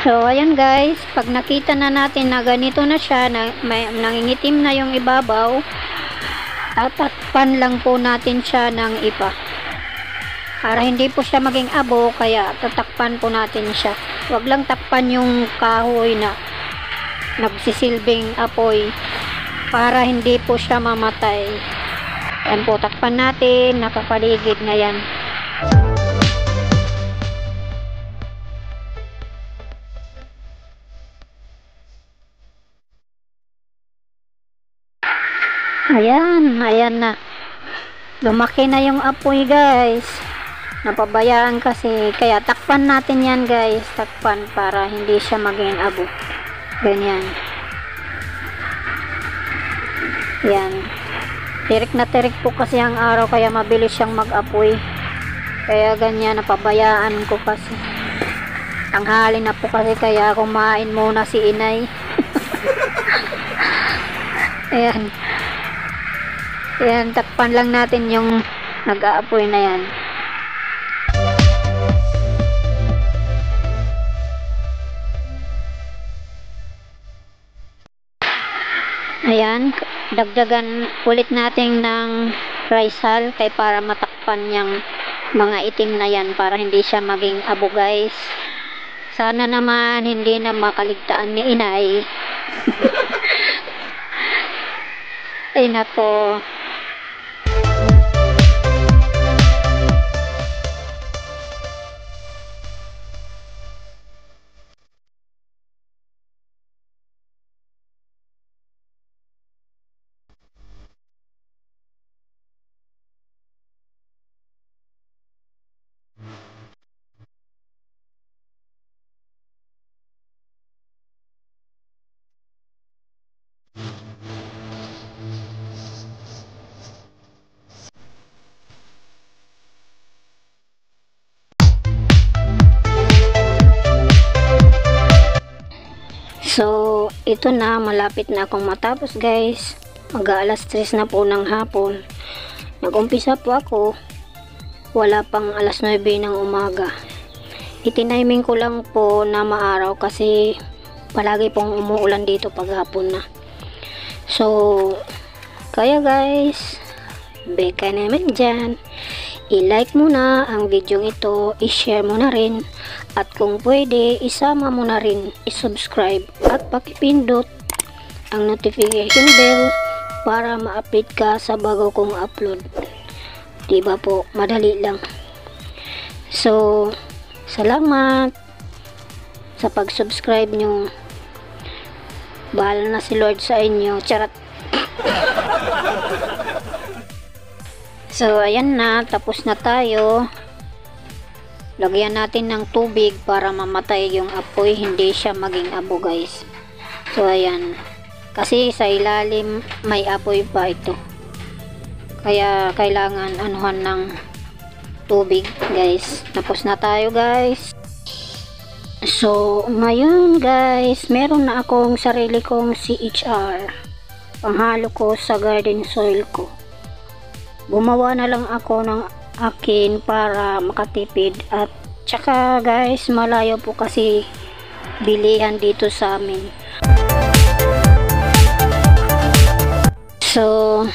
So, ayan guys, pag nakita na natin na ganito na siya, na nangingitim na yung ibabaw, tatakpan lang po natin siya ng ipa. Para hindi po siya maging abo, kaya tatakpan po natin siya. Huwag lang takpan yung kahoy na nagsisilbing apoy para hindi po siya mamatay. Ayan po, takpan natin, nakapaligid na yan. Ayan na. Lumaki na yung apoy guys. Napabayaan kasi. Kaya takpan natin yan guys. Takpan para hindi siya maging abo. Ganyan. Yan. Tirik na tirik po kasi ang araw. Kaya mabilis siyang mag-apoy. Kaya ganyan. Napabayaan ko kasi. Tanghali na po kasi. Kaya kumain muna si inay. Ayan. Ayan, takpan lang natin yung nag-aapoy na yan. Ayan, dagdagan ulit natin ng rice hull kay para matakpan yung mga itim na yan para hindi siya maging abo guys. Sana naman hindi na makaligtaan ni inay. Ay nako. So, ito na, malapit na akong matapos guys. Mag-aalas 3 na po ng hapon. Nag-umpisa po ako, wala pang alas 9 ng umaga. Itiniming ko lang po na maaraw kasi palagi pong umuulan dito paghapon na. So, kaya guys, beka naman dyan. I-like mo na ang video ito, i-share mo na rin, at kung pwede, isama mo na rin, i-subscribe at pakipindot ang notification bell para ma-update ka sa bago kong upload. Diba po, madali lang. So, salamat sa pag-subscribe nyo. Bahala na si Lord sa inyo. Charat. So, ayan na. Tapos na tayo. Lagyan natin ng tubig para mamatay yung apoy. Hindi siya maging abo, guys. So, ayan. Kasi sa ilalim, may apoy pa ito. Kaya, kailangan anuhan ng tubig, guys. Tapos na tayo, guys. So, ngayon, guys, meron na akong sarili kong CHR. Panghalo ko sa garden soil ko. Gumawa na lang ako ng akin para makatipid, at tsaka guys, malayo po kasi bilihan dito sa amin. So,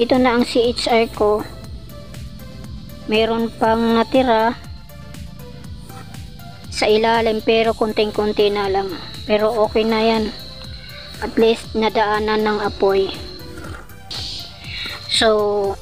ito na ang CHR ko. Meron pang natira sa ilalim pero konting-konti na lang. Pero okay na yan. At least nadaanan ng apoy. So,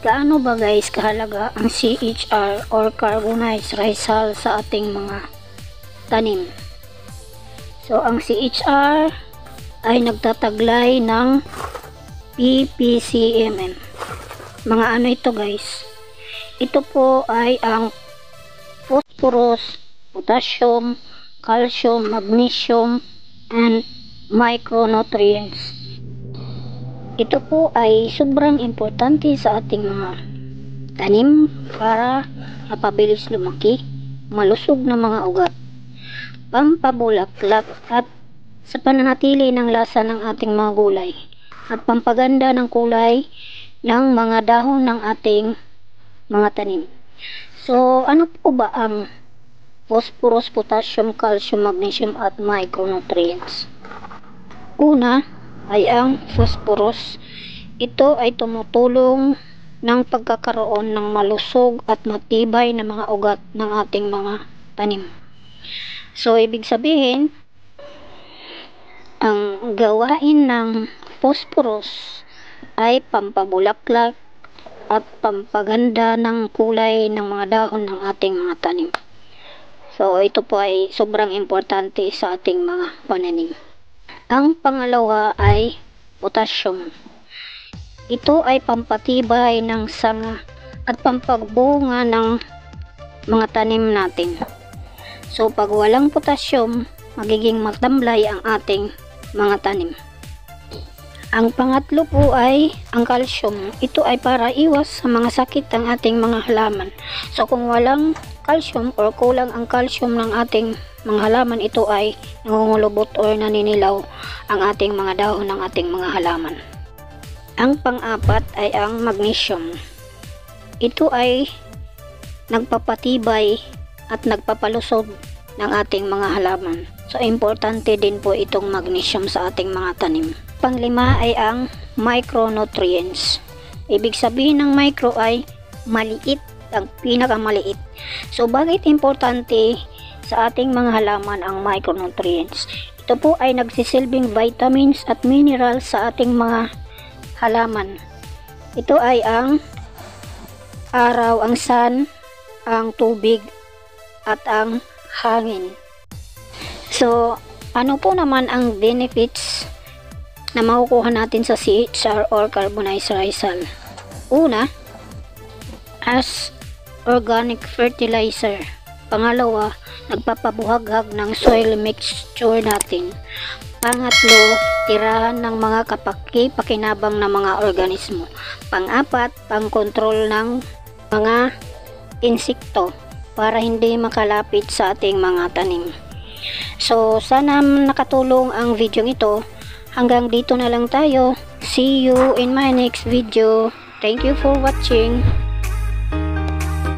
gaano ba guys kahalaga ang CHR or carbonized rice hull sa ating mga tanim? So, ang CHR ay nagtataglay ng PPCMM. Mga ano ito guys? Ito po ay ang phosphorus, potassium, calcium, magnesium, and micronutrients. Ito po ay sobrang importante sa ating mga tanim para mapabilis lumaki, malusog na mga ugat, pampabulaklak at sa pananatili ng lasa ng ating mga gulay, at pampaganda ng kulay ng mga dahon ng ating mga tanim. So, ano po ba ang phosphorus, potassium, calcium, magnesium at micronutrients? Una ay ang phosphorus. Ito ay tumutulong ng pagkakaroon ng malusog at matibay na mga ugat ng ating mga tanim. So, ibig sabihin, ang gawain ng phosphorus ay pampabulaklak at pampaganda ng kulay ng mga dahon ng ating mga tanim. So, ito po ay sobrang importante sa ating mga pananim. Ang pangalawa ay potassium. Ito ay pampatibay ng sanga at pampagbunga ng mga tanim natin. So, pag walang potassium, magiging matamlay ang ating mga tanim. Ang pangatlo po ay ang calcium. Ito ay para iwas sa mga sakit ng ating mga halaman. So, kung walang calcium or kulang ang calcium ng ating mga halaman, ito ay nangungulubot or naninilaw ang ating mga dahon ng ating mga halaman. Ang pang-apat ay ang magnesium. Ito ay nagpapatibay at nagpapalusog ng ating mga halaman. So, importante din po itong magnesium sa ating mga tanim. Panglima ay ang micronutrients. Ibig sabihin ng micro ay maliit, ang pinakamaliit. So, bakit importante sa ating mga halaman ang micronutrients. Ito po ay nagsisilbing vitamins at minerals sa ating mga halaman. Ito ay ang araw, ang sun, ang tubig, at ang hangin. So, ano po naman ang benefits na makukuha natin sa CHR or carbonized rice hull? Una, as organic fertilizer. Pangalawa, nagpapabuhaghag ng soil mixture natin. Pangatlo, tirahan ng mga kapaki-pakinabang na mga organismo. Pang-apat, pang-control ng mga insekto para hindi makalapit sa ating mga tanim. So, sana nakatulong ang video ito. Hanggang dito na lang tayo. See you in my next video. Thank you for watching.